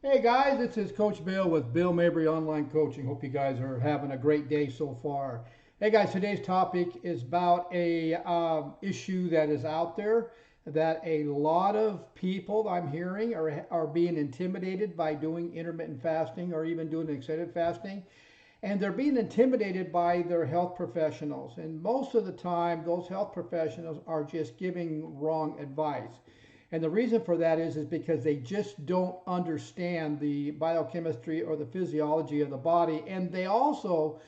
Hey guys, this is Coach Bill with Bill Mabry Online Coaching. Hope you guys are having a great day so far. Hey guys, today's topic is about a issue that is out there that a lot of people I'm hearing are being intimidated by doing intermittent fasting or even doing extended fasting. And they're being intimidated by their health professionals. And most of the time, those health professionals are just giving wrong advice. And the reason for that is because they just don't understand the biochemistry or the physiology of the body. And they also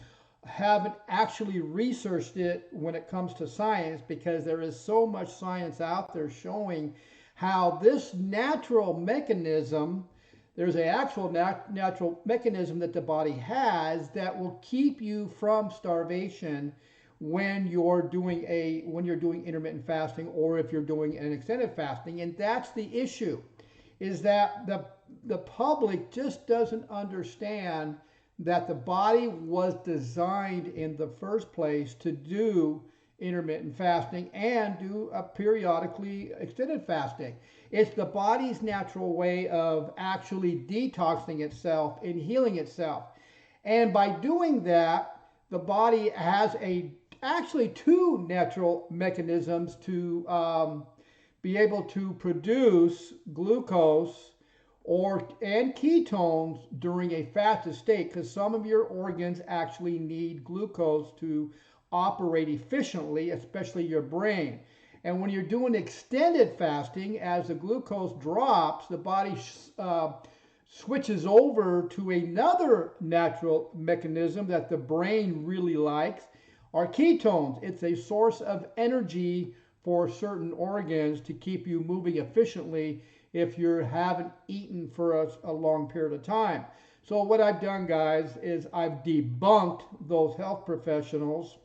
haven't actually researched it when it comes to science, because there is so much science out there showing how this natural mechanism, there's an actual natural mechanism that the body has that will keep you from starvation when you're doing intermittent fasting, or if you're doing an extended fasting. And that's the issue, is that the public just doesn't understand that the body was designed in the first place to do intermittent fasting and do a periodically extended fasting. It's the body's natural way of actually detoxing itself and healing itself. And by doing that, the body has actually two natural mechanisms to be able to produce glucose and ketones during a fasted state, because some of your organs actually need glucose to operate efficiently, especially your brain. And when you're doing extended fasting, as the glucose drops, the body switches over to another natural mechanism that the brain really likes, are ketones. It's a source of energy for certain organs to keep you moving efficiently if you haven't eaten for a long period of time. So what I've done, guys, is I've debunked those health professionals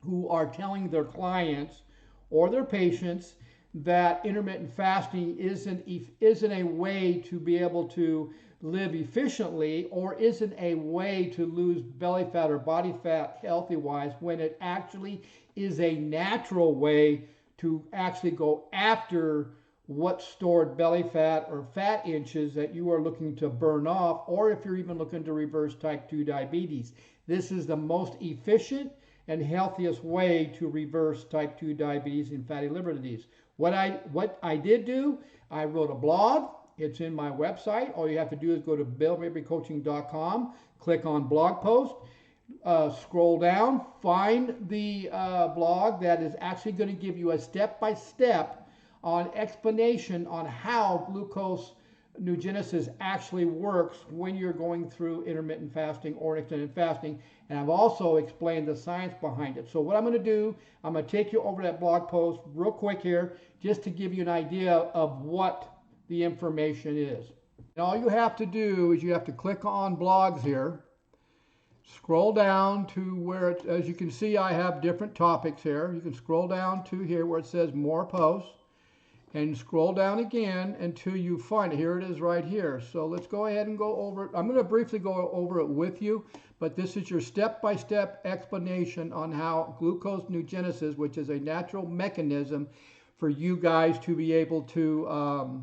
who are telling their clients or their patients that intermittent fasting isn't a way to be able to live efficiently, or isn't a way to lose belly fat or body fat healthy wise, when it actually is a natural way to actually go after what stored belly fat or fat inches that you are looking to burn off, or if you're even looking to reverse type 2 diabetes. This is the most efficient and healthiest way to reverse type 2 diabetes and fatty liver disease. What I did do, I wrote a blog. It's in my website. All you have to do is go to billmabrycoaching.com, click on blog post, scroll down, find the blog that is actually going to give you a step-by-step on explanation on how glucosenewgenesis actually works when you're going through intermittent fasting or extended fasting. And I've also explained the science behind it. So what I'm going to do, I'm going to take you over that blog post real quick here, just to give you an idea of what the information is. And all you have to do is you have to click on blogs here, scroll down to where as you can see, I have different topics here. You can scroll down to here where it says more posts, and scroll down again until you find it. Here it is right here. So let's go ahead and go over it. I'm going to briefly go over it with you, but this is your step-by-step explanation on how glucosenewgenesis, which is a natural mechanism for you guys to be able to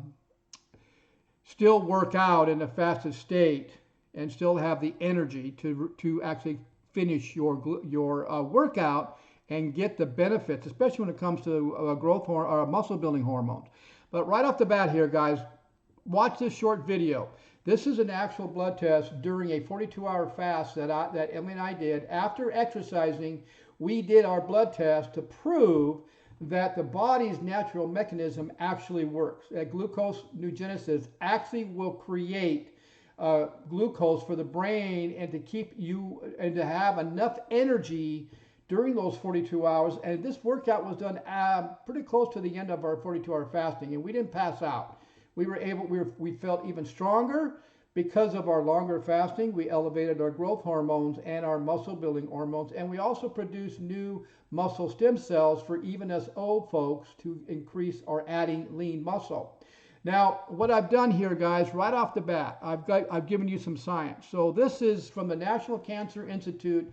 still work out in a fasted state and still have the energy to actually finish your workout and get the benefits, especially when it comes to growth or muscle building hormones. But right off the bat here, guys, watch this short video. This is an actual blood test during a 42-hour fast that Emily and I did. After exercising, we did our blood test to prove that the body's natural mechanism actually works. That glucosenewgenesis actually will create glucose for the brain, and to keep you and to have enough energy during those 42 hours. And this workout was done pretty close to the end of our 42-hour fasting, and we didn't pass out. We felt even stronger because of our longer fasting. We elevated our growth hormones and our muscle building hormones, and we also produced new muscle stem cells for even us old folks to increase or adding lean muscle. Now, what I've done here, guys, right off the bat, I've given you some science. So this is from the National Cancer Institute.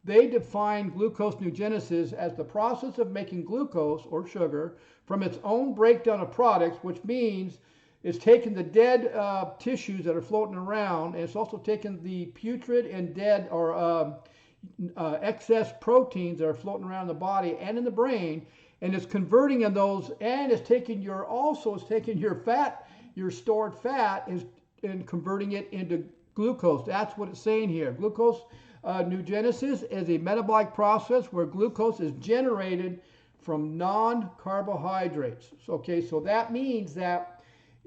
They define glucosenewgenesis as the process of making glucose or sugar from its own breakdown of products, which means It's taking the dead tissues that are floating around, and it's also taking the putrid and dead or excess proteins that are floating around the body and in the brain, and it's converting in those, and it's taking your fat, your stored fat, and converting it into glucose. That's what it's saying here. Glucosenewgenesis is a metabolic process where glucose is generated from non-carbohydrates. So that means that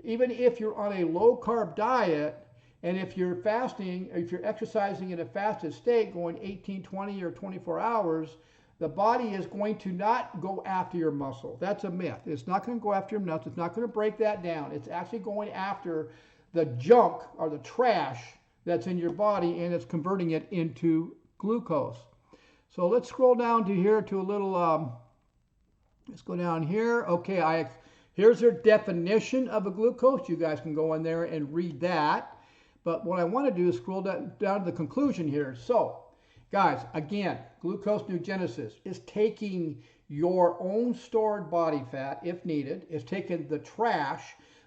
even if you're on a low-carb diet, and if you're fasting, if you're exercising in a fasted state, going 18, 20, or 24 hours, the body is going to not go after your muscle. That's a myth. It's not going to go after your nuts. It's not going to break that down. It's actually going after the junk or the trash that's in your body, and it's converting it into glucose. So let's scroll down to here to a little, let's go down here. Okay, here's their definition of a glucose. You guys can go in there and read that. But what I want to do is scroll down to the conclusion here. So, guys, again, glucosenewgenesis is taking your own stored body fat, if needed. It's taking the trash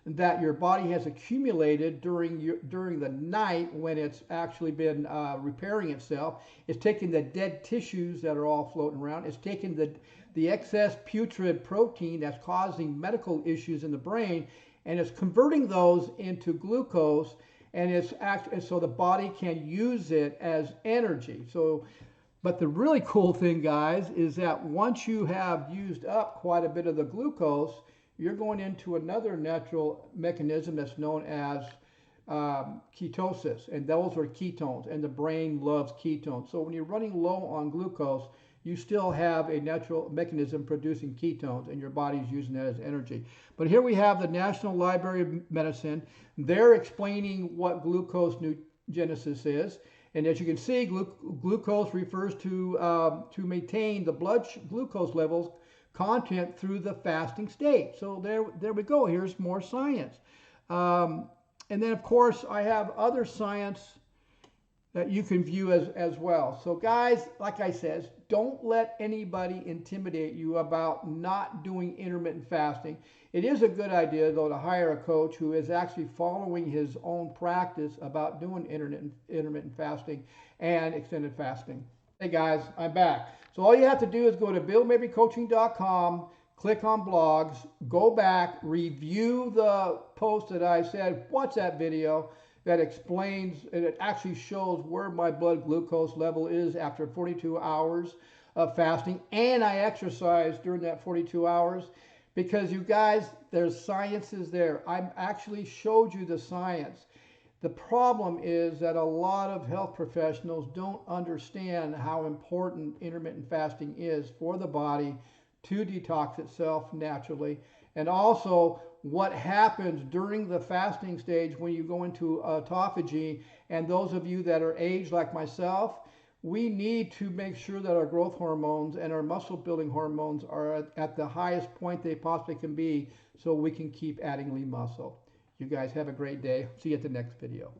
that your body has accumulated during the night when it's actually been repairing itself. It's taking the dead tissues that are all floating around. It's taking the excess putrid protein that's causing medical issues in the brain, and it's converting those into glucose, and so the body can use it as energy. But the really cool thing, guys, is that once you have used up quite a bit of the glucose, you're going into another natural mechanism that's known as ketosis, and those are ketones, and the brain loves ketones. So when you're running low on glucose, you still have a natural mechanism producing ketones, and your body's using that as energy. But here we have the National Library of Medicine. They're explaining what glucosenewgenesis is. And as you can see, glucose refers to maintain the blood glucose levels content through the fasting state. So there we go. Here's more science. And then, of course, I have other science that you can view as well. So guys, like I said, don't let anybody intimidate you about not doing intermittent fasting. It is a good idea, though, to hire a coach who is actually following his own practice about doing intermittent fasting and extended fasting. Hey guys, I'm back. So all you have to do is go to BillMabryCoaching.com, click on blogs, go back, review the post that I said, watch that video that explains, and it actually shows where my blood glucose level is after 42 hours of fasting, and I exercised during that 42 hours, because you guys, there's sciences there. I actually showed you the science. The problem is that a lot of health professionals don't understand how important intermittent fasting is for the body to detox itself naturally, and also what happens during the fasting stage when you go into autophagy. And those of you that are aged like myself, we need to make sure that our growth hormones and our muscle building hormones are at the highest point they possibly can be, so we can keep adding lean muscle. You guys have a great day. See you at the next video.